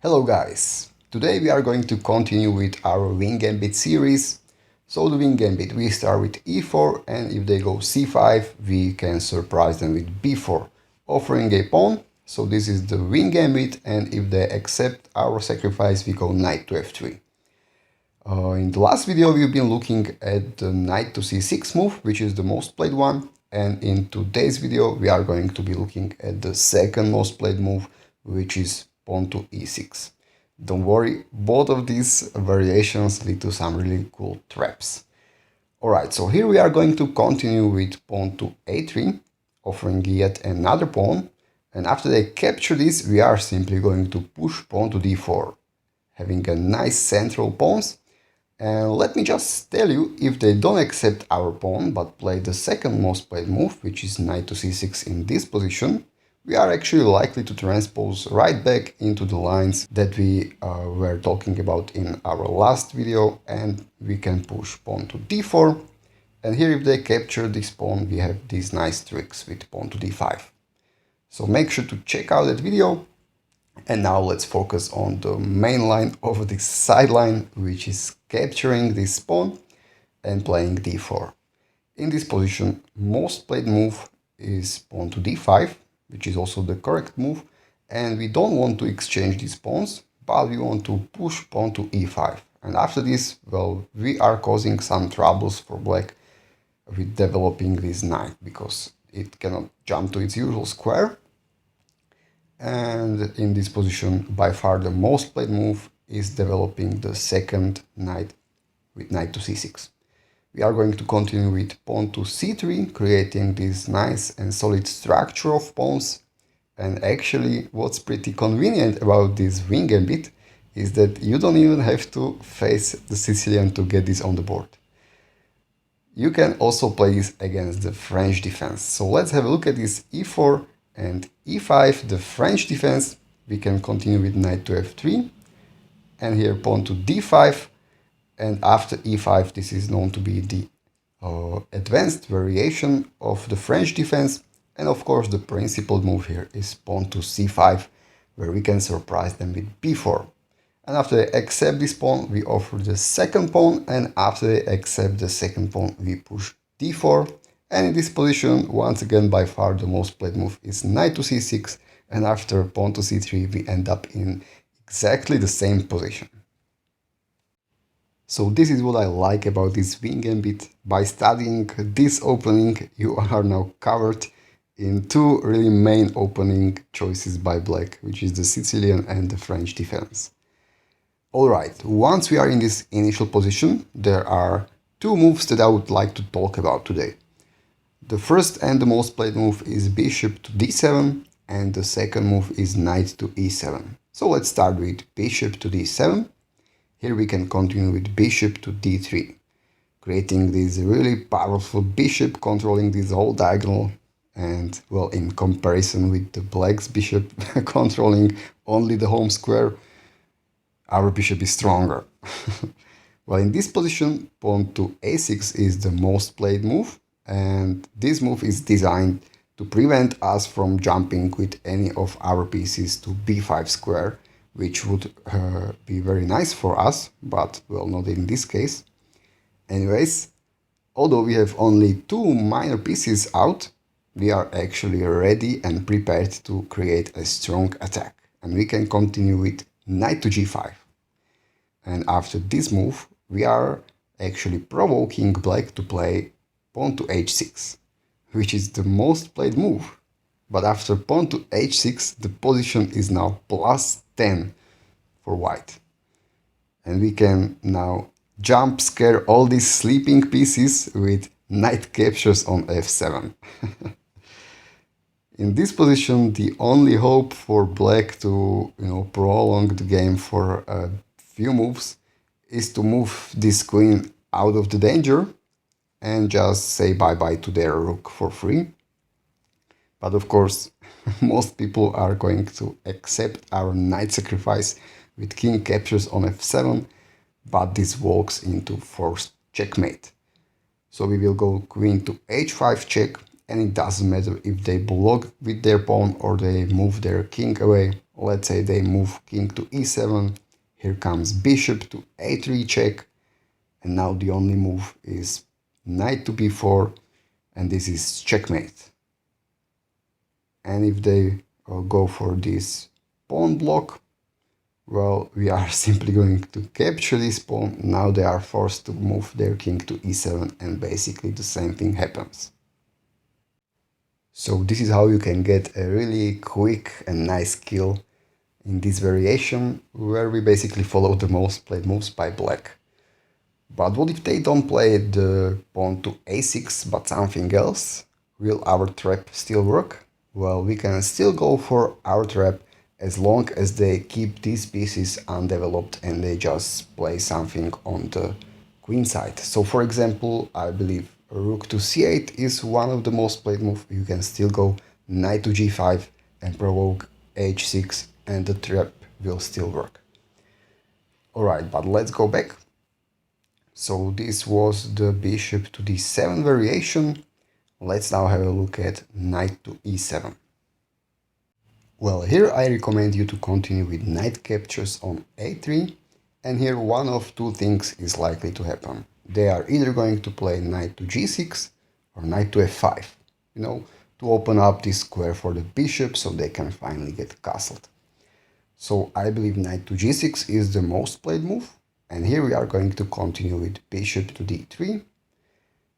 Hello guys! Today we are going to continue with our Wing Gambit series. So the Wing Gambit, we start with e4 and if they go c5 we can surprise them with b4, offering a pawn. So this is the Wing Gambit, and if they accept our sacrifice we go knight to f3. In the last video we've been looking at the knight to c6 move, which is the most played one, and in today's video we are going to be looking at the second most played move, which is pawn to e6. Don't worry, both of these variations lead to some really cool traps. Alright, so here we are going to continue with pawn to a3, offering yet another pawn, and after they capture this we are simply going to push pawn to d4, having a nice central pawns. And let me just tell you, if they don't accept our pawn but play the second most played move, which is knight to c6 in this position, we are actually likely to transpose right back into the lines that we were talking about in our last video, and we can push pawn to d4. And here if they capture this pawn we have these nice tricks with pawn to d5. So make sure to check out that video. And now let's focus on the main line of this sideline, which is capturing this pawn and playing d4. In this position, most played move is pawn to d5, which is also the correct move, and we don't want to exchange these pawns, but we want to push pawn to e5. And after this, well, we are causing some troubles for black with developing this knight, because it cannot jump to its usual square. And in this position, by far the most played move is developing the second knight with knight to c6. We are going to continue with pawn to c3, creating this nice and solid structure of pawns. And actually, what's pretty convenient about this Wing Gambit is that you don't even have to face the Sicilian to get this on the board. You can also play this against the French defense. So let's have a look at this e4 and e5, the French defense. We can continue with knight to f3, and here pawn to d5, and after e5 this is known to be the advanced variation of the French defense. And of course the principal move here is pawn to c5, where we can surprise them with b4. And after they accept this pawn we offer the second pawn, and after they accept the second pawn we push d4. And in this position, once again, by far the most played move is knight to c6, and after pawn to c3 we end up in exactly the same position. So this is what I like about this Wing Gambit. By studying this opening, you are now covered in two really main opening choices by black, which is the Sicilian and the French defense. Alright, once we are in this initial position, there are two moves that I would like to talk about today. The first and the most played move is bishop to d7, and the second move is knight to e7. So let's start with bishop to d7. Here we can continue with bishop to d3, creating this really powerful bishop controlling this whole diagonal. And well, in comparison with the black's bishop controlling only the home square, our bishop is stronger. Well, in this position, pawn to a6 is the most played move. And this move is designed to prevent us from jumping with any of our pieces to b5 square, which would be very nice for us, but well, not in this case. Anyways, although we have only two minor pieces out, we are actually ready and prepared to create a strong attack. And we can continue with knight to g5. And after this move, we are actually provoking black to play pawn to h6, which is the most played move. But after pawn to h6, the position is now plus 10 for white. And we can now jump scare all these sleeping pieces with knight captures on f7. In this position, the only hope for black to prolong the game for a few moves is to move this queen out of the danger and just say bye-bye to their rook for free. But of course, most people are going to accept our knight sacrifice with king captures on f7, but this walks into forced checkmate. So we will go queen to h5 check, and it doesn't matter if they block with their pawn or they move their king away. let's say they move king to e7, here comes bishop to a3 check, and now the only move is knight to b4, and this is checkmate. And if they go for this pawn block, well, we are simply going to capture this pawn. Now they are forced to move their king to e7, and basically the same thing happens. So this is how you can get a really quick and nice kill in this variation, where we basically follow the most played moves by black. But what if they don't play the pawn to a6 but something else? Will our trap still work? Well, we can still go for our trap as long as they keep these pieces undeveloped and they just play something on the queen side. So for example, I believe rook to c8 is one of the most played moves. You can still go knight to g5 and provoke h6 and the trap will still work. Alright, but let's go back. So this was the bishop to d7 variation. Let's now have a look at knight to e7. Well, here I recommend you to continue with knight captures on a3, and here one of two things is likely to happen. They are either going to play knight to g6 or knight to f5, to open up this square for the bishop so they can finally get castled. So I believe knight to g6 is the most played move, and here we are going to continue with bishop to d3,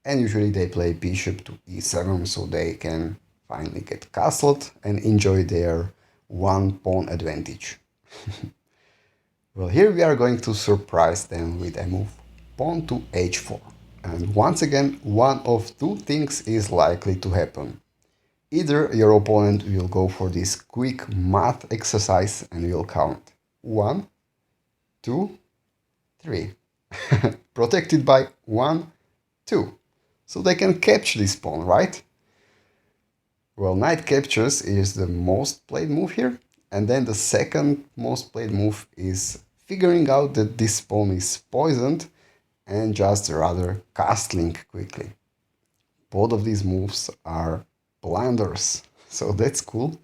and usually they play bishop to e7 so they can finally get castled and enjoy their one pawn advantage. Well, here we are going to surprise them with a move pawn to h4, and once again one of two things is likely to happen. Either your opponent will go for this quick math exercise and will count 1, 2, 3, protected by 1, 2, so they can capture this pawn, right? Well, knight captures is the most played move here, and then the second most played move is figuring out that this pawn is poisoned and just rather castling quickly. Both of these moves are blunders, so that's cool.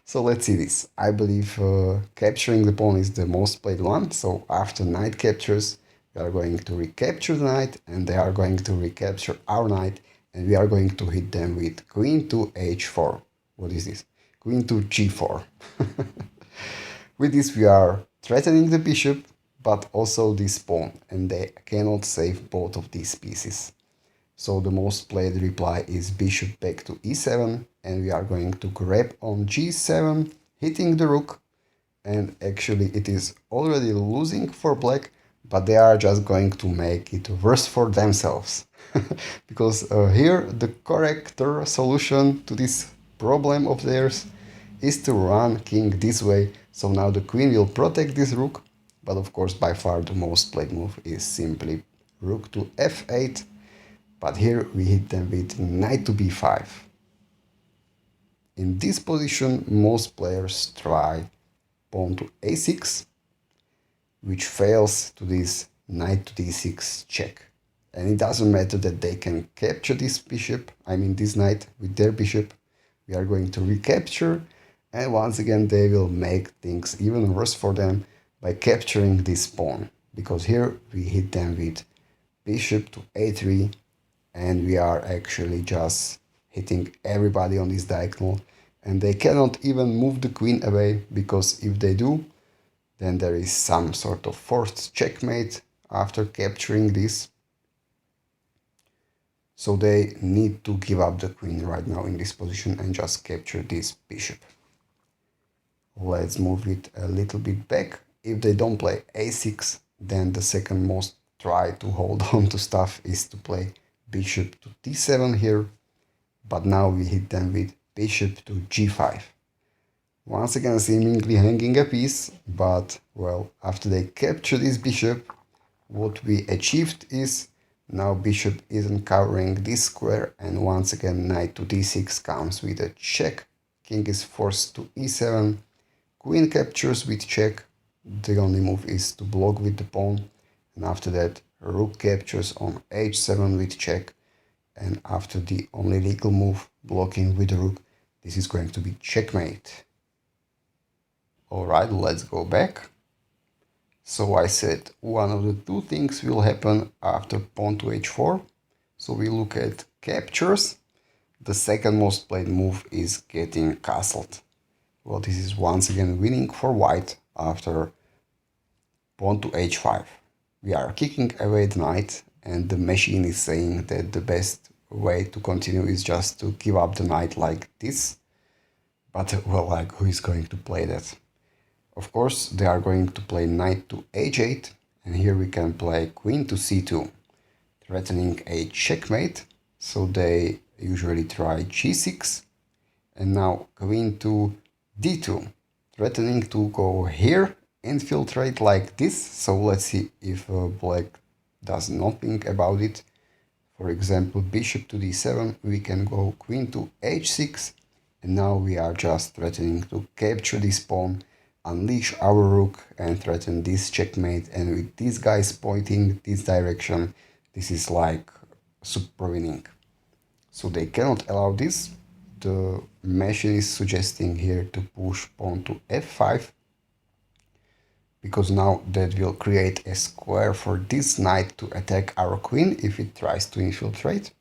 So let's see this. I believe capturing the pawn is the most played one, so after knight captures, we are going to recapture the knight, and they are going to recapture our knight, and we are going to hit them with queen to h4. What is this? Queen to g4. With this we are threatening the bishop, but also this pawn, and they cannot save both of these pieces. So the most played reply is bishop back to e7, and we are going to grab on g7, hitting the rook, and actually it is already losing for black, but they are just going to make it worse for themselves. Because here the correct solution to this problem of theirs is to run king this way, so now the queen will protect this rook, but of course by far the most played move is simply rook to f8, but here we hit them with knight to b5. In this position most players try pawn to a6, which fails to this knight to d6 check. And it doesn't matter that they can capture this bishop, this knight with their bishop. We are going to recapture, and once again they will make things even worse for them by capturing this pawn, because here we hit them with bishop to a3, and we are actually just hitting everybody on this diagonal, and they cannot even move the queen away, because if they do, then there is some sort of forced checkmate after capturing this. So they need to give up the queen right now in this position and just capture this bishop. Let's move it a little bit back. If they don't play a6, then the second most try to hold on to stuff is to play bishop to d7 here. But now we hit them with bishop to g5. Once again seemingly hanging a piece, but well, after they capture this bishop, what we achieved is now bishop isn't covering this square, and once again knight to d6 comes with a check, king is forced to e7, queen captures with check, the only move is to block with the pawn, and after that rook captures on h7 with check, and after the only legal move, blocking with the rook, this is going to be checkmate. Alright, let's go back. So I said one of the two things will happen after pawn to h4. So we look at captures. The second most played move is getting castled. Well, this is once again winning for white after pawn to h5. We are kicking away the knight, and the machine is saying that the best way to continue is just to give up the knight like this. But, well, like, who is going to play that? Of course, they are going to play knight to h8, and here we can play queen to c2, threatening a checkmate. So they usually try g6, and now queen to d2, threatening to go here, infiltrate like this. So let's see if black does nothing about it. For example, bishop to d7, we can go queen to h6, and now we are just threatening to capture this pawn, unleash our rook and threaten this checkmate. And with these guys pointing this direction, this is like super winning. So they cannot allow this. The machine is suggesting here to push pawn to f5, because now that will create a square for this knight to attack our queen if it tries to infiltrate.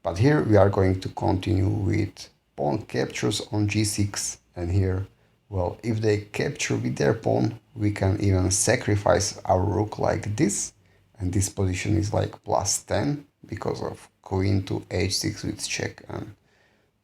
But here we are going to continue with pawn captures on g6, and here, well, if they capture with their pawn, we can even sacrifice our rook like this, and this position is like +10 because of queen to h6 with check and,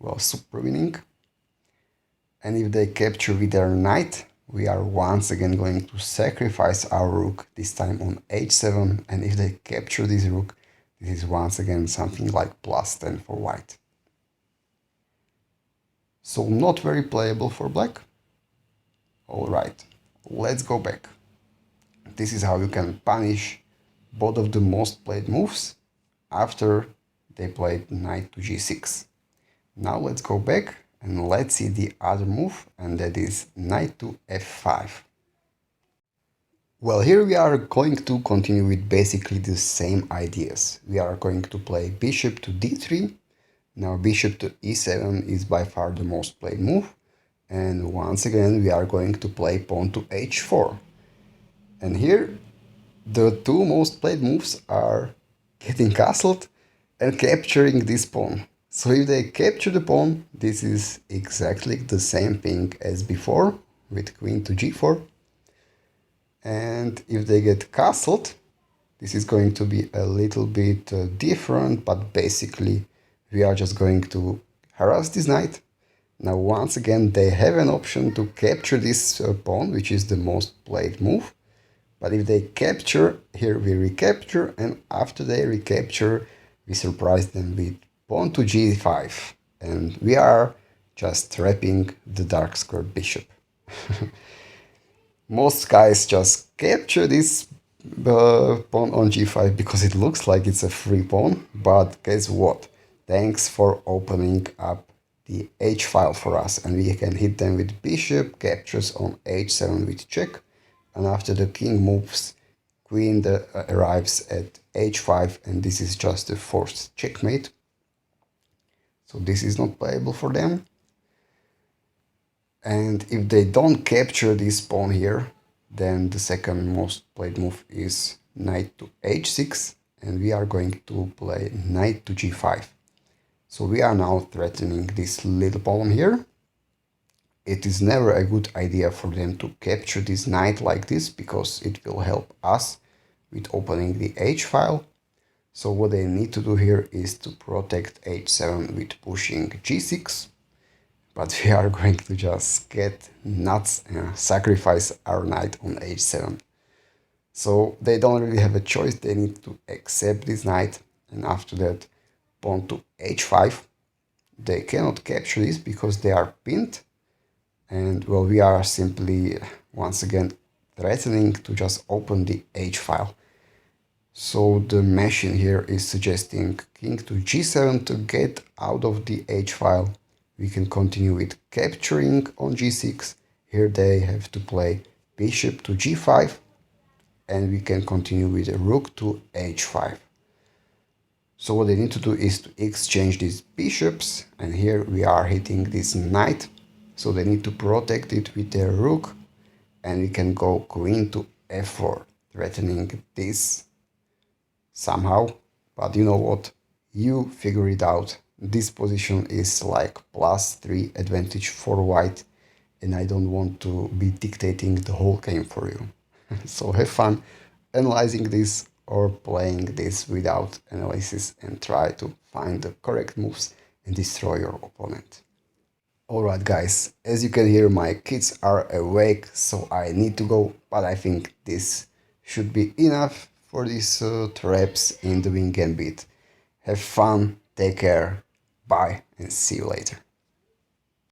well, super winning. And if they capture with their knight, we are once again going to sacrifice our rook, this time on h7, and if they capture this rook, this is once again something like +10 for white. So not very playable for black. Alright, let's go back. This is how you can punish both of the most played moves after they played knight to g6. Now let's go back and let's see the other move, and that is knight to f5. Well, here we are going to continue with basically the same ideas. We are going to play bishop to d3. Now bishop to e7 is by far the most played move. And once again we are going to play pawn to h4. And here the two most played moves are getting castled and capturing this pawn. So if they capture the pawn, this is exactly the same thing as before with queen to g4. And if they get castled, this is going to be a little bit different, but basically we are just going to harass this knight. Now once again they have an option to capture this pawn, which is the most played move. But if they capture, here we recapture, and after they recapture, we surprise them with pawn to g5. And we are just trapping the dark square bishop. Most guys just capture this pawn on g5 because it looks like it's a free pawn. But guess what? Thanks for opening up the h file for us, and we can hit them with bishop, captures on h7 with check, and after the king moves, queen arrives at h5, and this is just a forced checkmate. So this is not playable for them. And if they don't capture this pawn here, then the second most played move is knight to h6, and we are going to play knight to g5. So we are now threatening this little pawn here. It is never a good idea for them to capture this knight like this, because it will help us with opening the h file. So what they need to do here is to protect h7 with pushing g6. But we are going to just get nuts and sacrifice our knight on h7. So they don't really have a choice, they need to accept this knight, and after that pawn to h5. They cannot capture this because they are pinned, and well, we are simply once again threatening to just open the h file. So the machine here is suggesting king to g7 to get out of the h file. We can continue with capturing on g6. Here they have to play bishop to g5, and we can continue with a rook to h5. So what they need to do is to exchange these bishops, and here we are hitting this knight. So they need to protect it with their rook, and we can go queen to f4, threatening this somehow. But you know what? You figure it out. This position is like +3 advantage for white, and I don't want to be dictating the whole game for you. So have fun analyzing this or playing this without analysis and try to find the correct moves and destroy your opponent. Alright guys, as you can hear, my kids are awake, so I need to go, but I think this should be enough for these traps in the Wing Gambit. Have fun, take care, bye, and see you later.